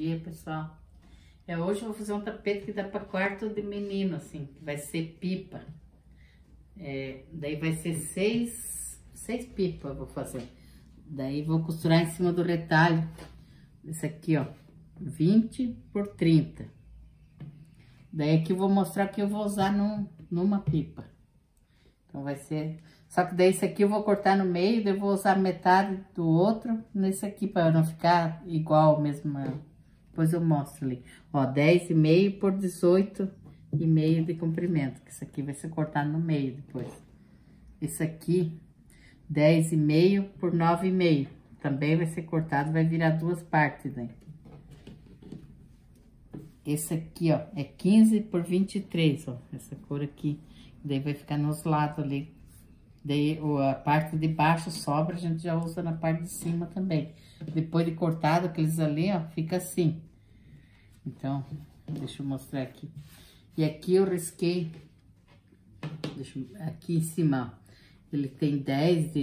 dia, pessoal. Hoje eu vou fazer um tapete que dá para quarto de menino, assim, que vai ser pipa. Daí vai ser seis pipas eu vou fazer. Daí vou costurar em cima do retalho. Esse aqui, ó, 20 por 30. Daí aqui eu vou mostrar que eu vou usar numa pipa. Então vai ser... Só que daí esse aqui eu vou cortar no meio, daí eu vou usar metade do outro nesse aqui, para não ficar igual mesmo. Depois eu mostro ali. Ó, 10,5 por 18,5 de comprimento, que isso aqui vai ser cortado no meio depois. Esse aqui, 10,5 por 9,5. Também vai ser cortado, vai virar duas partes, né? Esse aqui, ó, é 15 por 23, ó, essa cor aqui. Daí vai ficar nos lados ali. Daí a parte de baixo sobra, a gente já usa na parte de cima também. Depois de cortado, aqueles ali, ó, fica assim. Então, deixa eu mostrar aqui. E aqui eu risquei, aqui em cima, ó, ele tem 10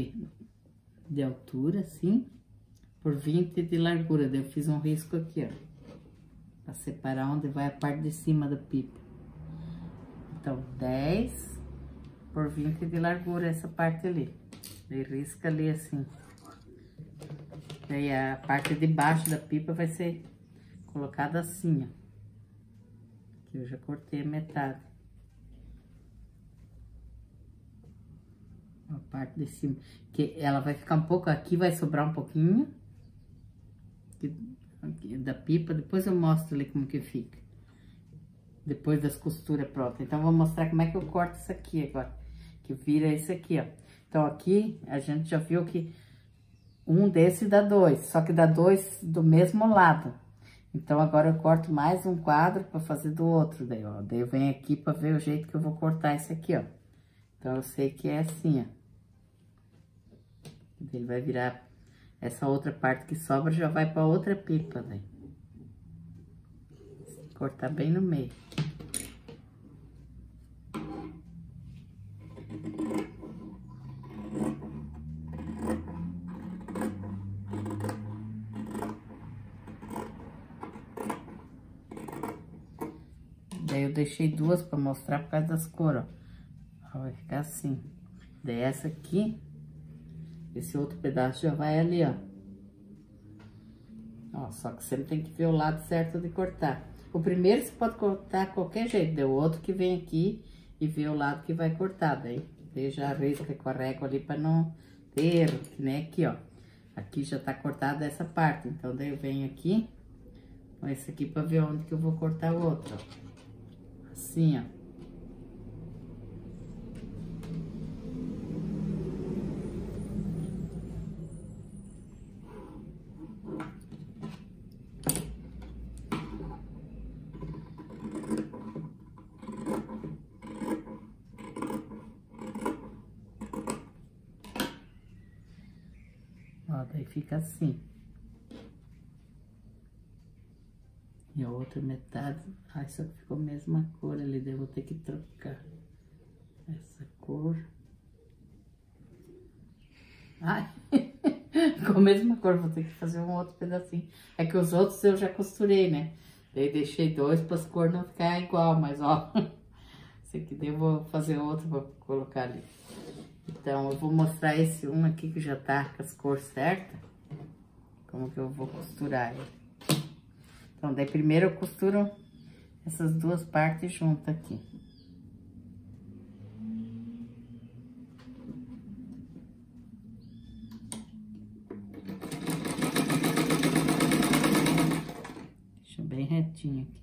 de altura, assim, por 20 de largura. Daí eu fiz um risco aqui, ó, pra separar onde vai a parte de cima da pipa. Então, 10 por 20 de largura, essa parte ali. Daí risca ali assim. Daí a parte de baixo da pipa vai ser colocada assim, ó. Aqui eu já cortei a metade. A parte de cima. Que ela vai ficar um pouco aqui, vai sobrar um pouquinho aqui, da pipa. Depois eu mostro ali como que fica. Depois das costuras prontas. Então, eu vou mostrar como é que eu corto isso aqui agora. Que vira esse aqui, ó. Então, aqui, a gente já viu que um desse dá 2. Só que dá 2 do mesmo lado. Então, agora eu corto mais um quadro pra fazer do outro. Daí, ó. Daí eu venho aqui pra ver o jeito que eu vou cortar esse aqui, ó. Então, eu sei que é assim, ó. Ele vai virar... Essa outra parte que sobra já vai pra outra pipa, daí. Cortar bem no meio. Daí eu deixei duas pra mostrar por causa das cores, ó. Vai ficar assim. Daí essa aqui, esse outro pedaço já vai ali, ó. Ó, só que sempre tem que ver o lado certo de cortar. O primeiro você pode cortar qualquer jeito, daí o outro que vem aqui e vê o lado que vai cortar. Daí já risca com a régua ali pra não ter erro, que nem aqui, ó. Aqui já tá cortada essa parte, então daí eu venho aqui com esse aqui pra ver onde que eu vou cortar o outro, ó. Assim, ó. Ó, daí fica assim. E a outra metade, ai, só que ficou a mesma cor ali, daí eu vou ter que trocar essa cor. Ai, ficou a mesma cor, vou ter que fazer um outro pedacinho. É que os outros eu já costurei, né? Daí deixei dois para as cores não ficar igual, mas ó, esse aqui daí eu vou fazer outro, vou colocar ali. Então, eu vou mostrar esse um aqui que já tá com as cores certas, como que eu vou costurar ele. Então, daí primeiro eu costuro essas duas partes juntas aqui. Deixa bem retinho aqui.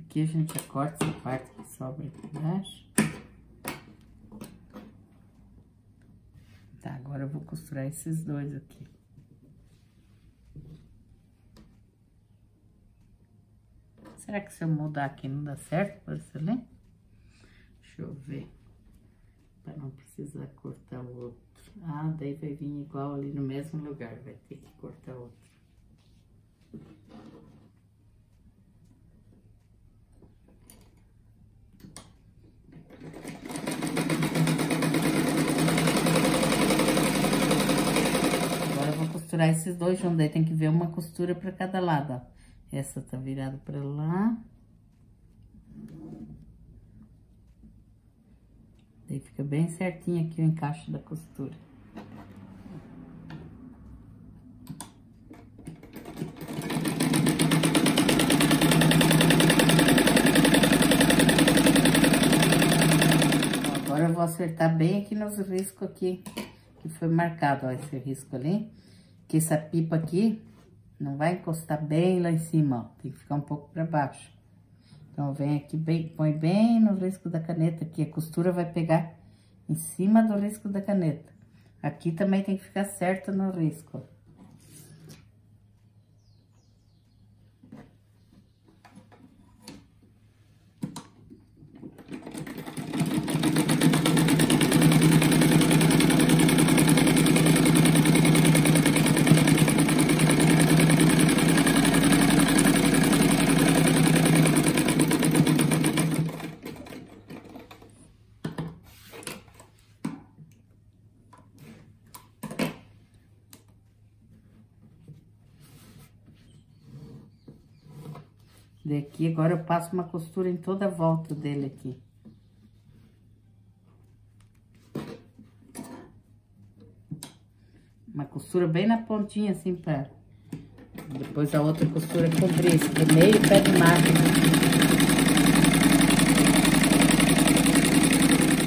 Aqui a gente já corta essa parte que sobra aqui embaixo. Tá, agora eu vou costurar esses dois aqui. Será que se eu mudar aqui não dá certo para você ler? Deixa eu ver. Pra não precisar cortar o outro. Ah, daí vai vir igual ali no mesmo lugar, vai ter que cortar outro. Agora eu vou costurar esses dois juntos, daí tem que ver uma costura pra cada lado, ó. Essa tá virada pra lá. Daí fica bem certinho aqui o encaixe da costura. Agora eu vou acertar bem aqui nos riscos aqui, que foi marcado, ó, esse risco ali. Que essa pipa aqui não vai encostar bem lá em cima, ó, tem que ficar um pouco pra baixo. Então, vem aqui bem, põe bem no risco da caneta aqui, a costura vai pegar em cima do risco da caneta. Aqui também tem que ficar certo no risco, ó. Daqui agora eu passo uma costura em toda a volta dele aqui. Uma costura bem na pontinha, assim, pra depois a outra costura cobrir esse do meio pé de máquina.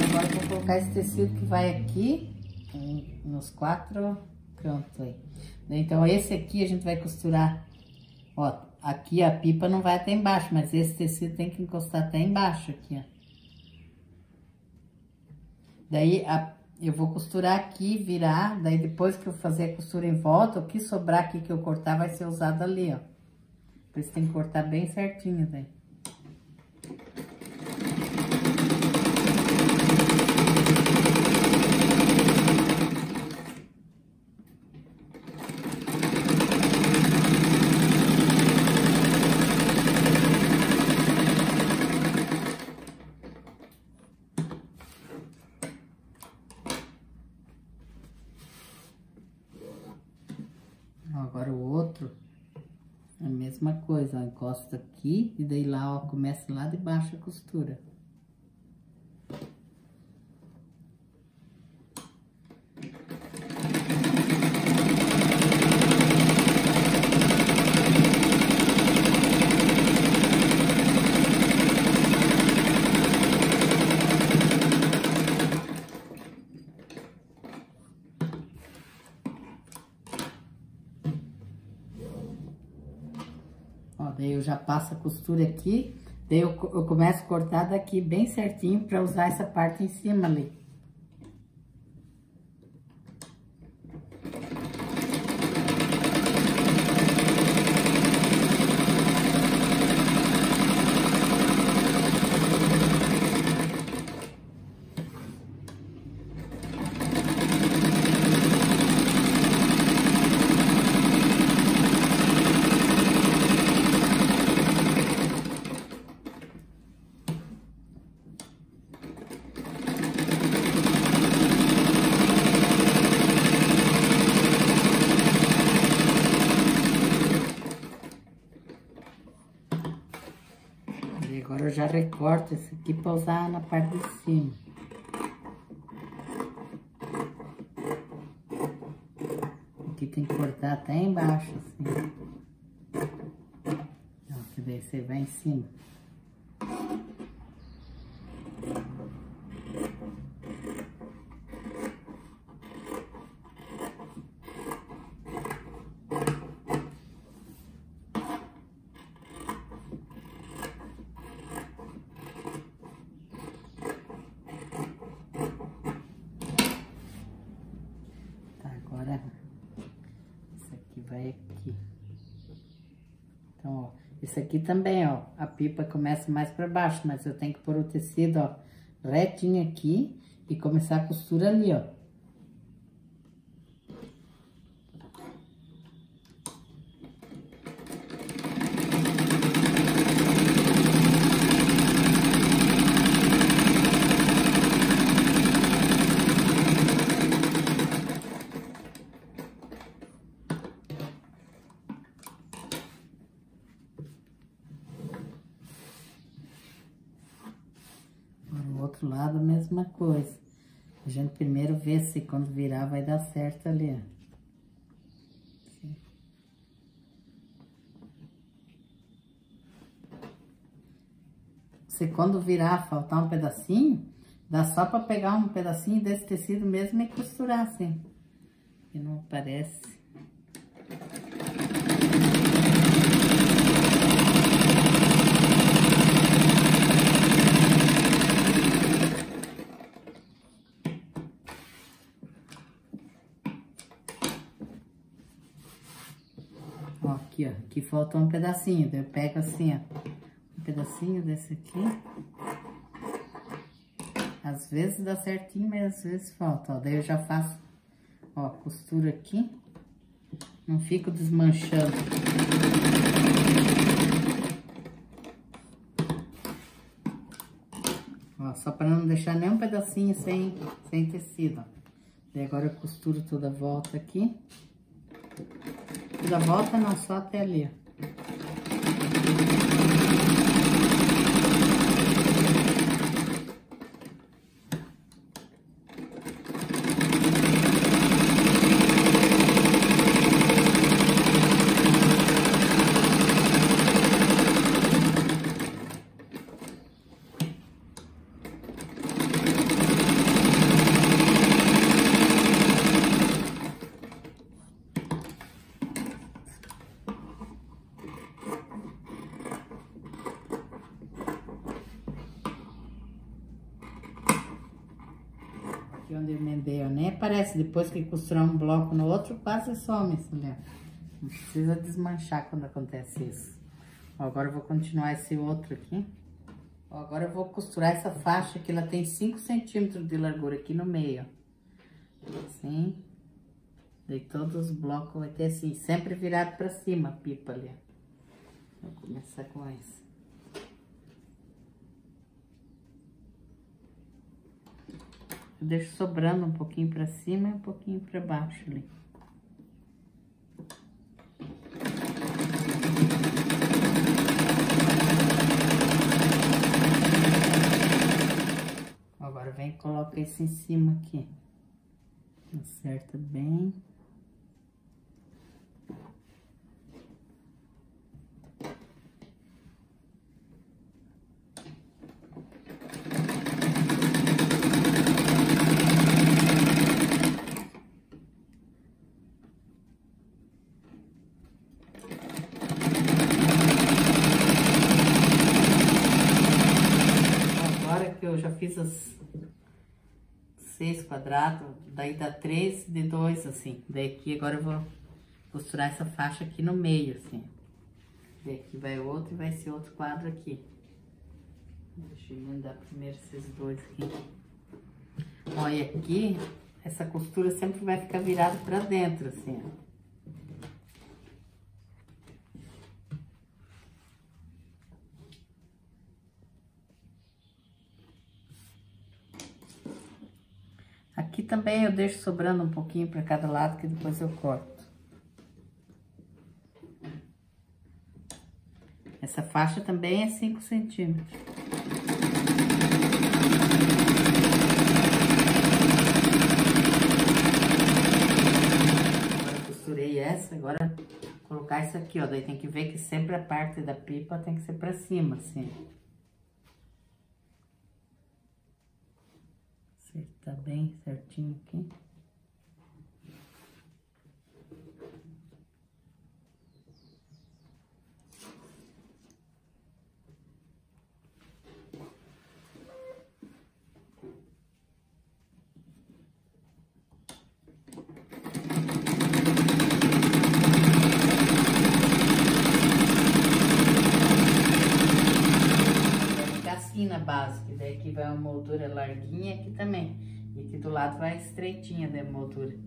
Agora eu vou colocar esse tecido que vai aqui, nos 4 cantos aí. Então, esse aqui a gente vai costurar, ó. Aqui a pipa não vai até embaixo, mas esse tecido tem que encostar até embaixo aqui, ó. Daí, eu vou costurar aqui, virar, daí depois que eu fazer a costura em volta, o que sobrar aqui que eu cortar vai ser usado ali, ó. Por isso tem que cortar bem certinho, daí. Agora o outro, a mesma coisa, ó, encosta aqui e daí lá, ó, começa lá de baixo a costura. Daí eu já passo a costura aqui, daí eu começo a cortar daqui bem certinho pra usar essa parte em cima ali. Agora eu já recorto esse aqui para usar na parte de cima. Aqui tem que cortar até embaixo, assim. Ó, que daí você vai em cima. Agora, isso aqui vai aqui. Então, ó, isso aqui também, ó, a pipa começa mais pra baixo, mas eu tenho que pôr o tecido, ó, retinho aqui e começar a costura ali, ó. Do outro lado, a mesma coisa. A gente primeiro vê se quando virar vai dar certo ali, ó. Se quando virar faltar um pedacinho, dá só pra pegar um pedacinho desse tecido mesmo e costurar assim. Que não aparece. Ó, aqui, ó. Aqui falta um pedacinho. Daí eu pego assim, ó. Um pedacinho desse aqui. Às vezes dá certinho, mas às vezes falta, ó. Daí eu já faço, ó, costura aqui. Não fico desmanchando. Ó, só para não deixar nenhum pedacinho sem tecido, ó. Daí agora eu costuro toda a volta aqui. Toda a volta não, só até ali, ó. Aqui onde eu emendei, ó, nem aparece. Depois que costurar um bloco no outro, quase some isso, né? Não precisa desmanchar quando acontece isso. Ó, agora eu vou continuar esse outro aqui. Ó, agora eu vou costurar essa faixa que ela tem 5 centímetros de largura aqui no meio, ó. Assim. Daí todos os blocos vai ter assim, sempre virado pra cima a pipa ali, ó. Vou começar com esse. Eu deixo sobrando um pouquinho pra cima e um pouquinho pra baixo ali. Agora vem e coloca esse em cima aqui. Acerta bem. Eu já fiz as 6 quadrados, daí dá 3 de 2, assim. Daí aqui agora eu vou costurar essa faixa aqui no meio, assim. Daí aqui vai outro e vai ser outro quadro aqui. Deixa eu emendar primeiro esses dois aqui. Olha, aqui, essa costura sempre vai ficar virada pra dentro, assim, ó. Aqui também eu deixo sobrando um pouquinho para cada lado, que depois eu corto. Essa faixa também é 5 centímetros. Agora eu costurei essa, agora vou colocar isso aqui, ó. Daí tem que ver que sempre a parte da pipa tem que ser para cima, assim. Tá bem certinho aqui. Vai ficar assim na base, que daí aqui vai uma moldura larguinha aqui também. E aqui do lado vai estreitinha da moldura.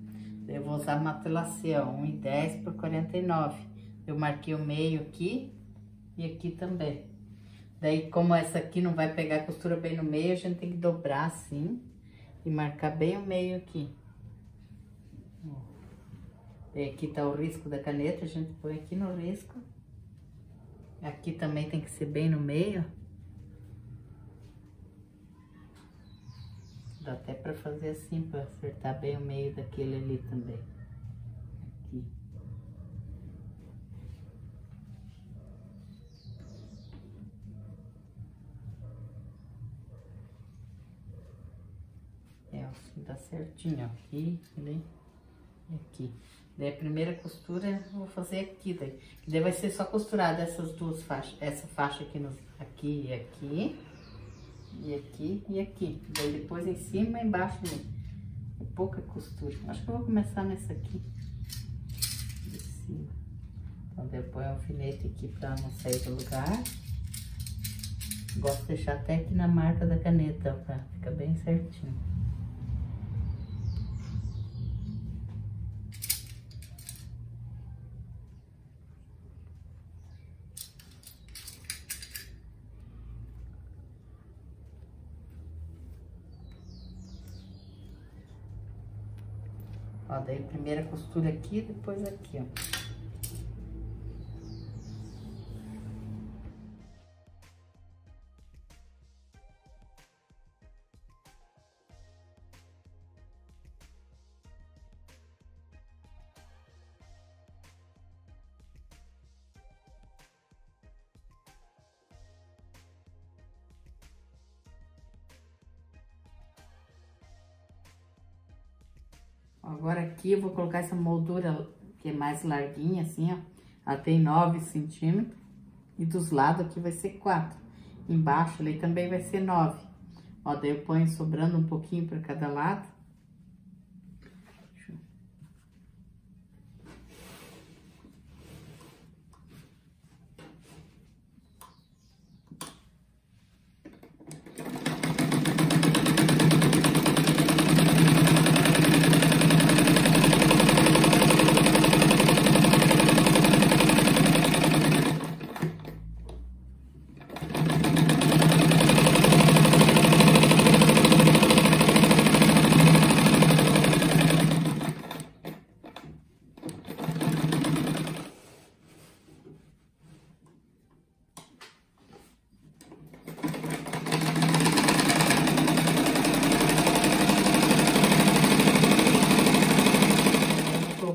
Daí eu vou usar matelacia, ó, 1,10 por 49. Eu marquei o meio aqui e aqui também. Daí, como essa aqui não vai pegar a costura bem no meio, a gente tem que dobrar assim e marcar bem o meio aqui. Daí aqui tá o risco da caneta, a gente põe aqui no risco. Aqui também tem que ser bem no meio. Dá até pra fazer assim, pra acertar bem o meio daquele ali também. Aqui. Assim dá certinho, ó. Aqui, ali e aqui. Daí a primeira costura eu vou fazer aqui, daí vai ser só costurada essas duas faixas, essa faixa aqui, aqui e aqui, e aqui e aqui. Daí depois em cima e embaixo, pouca costura. Acho que eu vou começar nessa aqui, de cima. Então depois o alfinete aqui pra não sair do lugar. Gosto de deixar até aqui na marca da caneta, ó, pra ficar bem certinho. Ó, daí primeira costura aqui, depois aqui, ó. Agora aqui eu vou colocar essa moldura que é mais larguinha, assim, ó. Ela tem 9 centímetros. E dos lados aqui vai ser 4. Embaixo ali também vai ser 9. Ó, daí eu ponho sobrando um pouquinho para cada lado.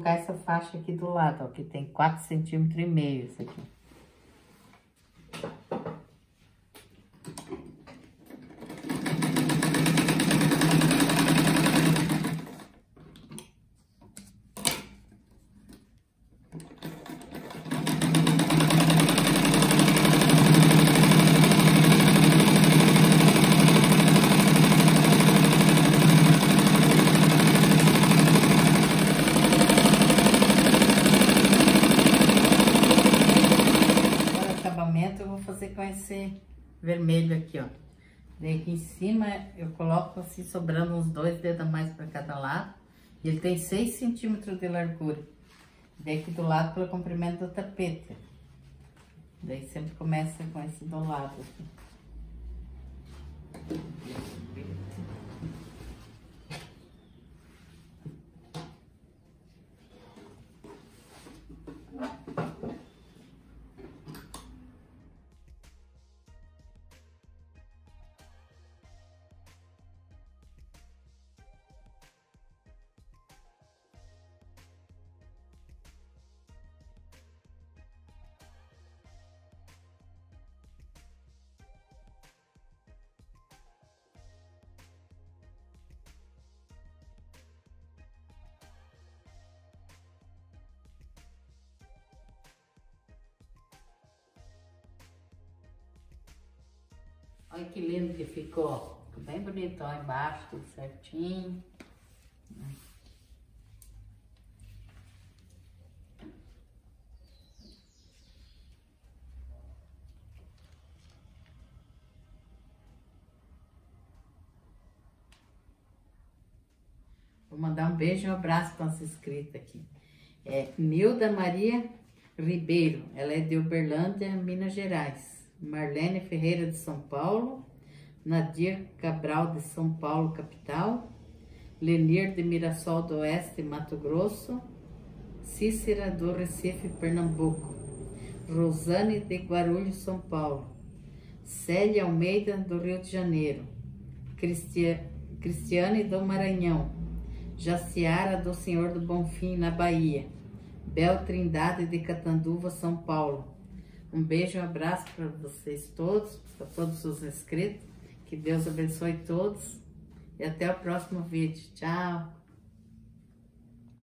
Essa faixa aqui do lado, ó, que tem 4,5 centímetros isso aqui. Eu vou fazer com esse vermelho aqui, ó. Daí aqui em cima eu coloco assim, sobrando uns 2 dedos a mais para cada lado. E ele tem 6 centímetros de largura. Daí aqui do lado pelo comprimento do tapete. Daí sempre começa com esse do lado aqui. Olha que lindo que ficou. Ficou bem bonito, ó, embaixo, tudo certinho. Vou mandar um beijo e um abraço para nossa inscrita aqui. É Nilda Maria Ribeiro, ela é de Uberlândia, Minas Gerais. Marlene Ferreira de São Paulo. Nadir Cabral de São Paulo, capital. Lenir de Mirassol do Oeste, Mato Grosso. Cícera do Recife, Pernambuco. Rosane de Guarulhos, São Paulo. Célia Almeida do Rio de Janeiro. Cristiane do Maranhão. Jaciara do Senhor do Bonfim, na Bahia. Bel Trindade de Catanduva, São Paulo. Um beijo e um abraço para vocês todos, para todos os inscritos. Que Deus abençoe todos. E até o próximo vídeo. Tchau!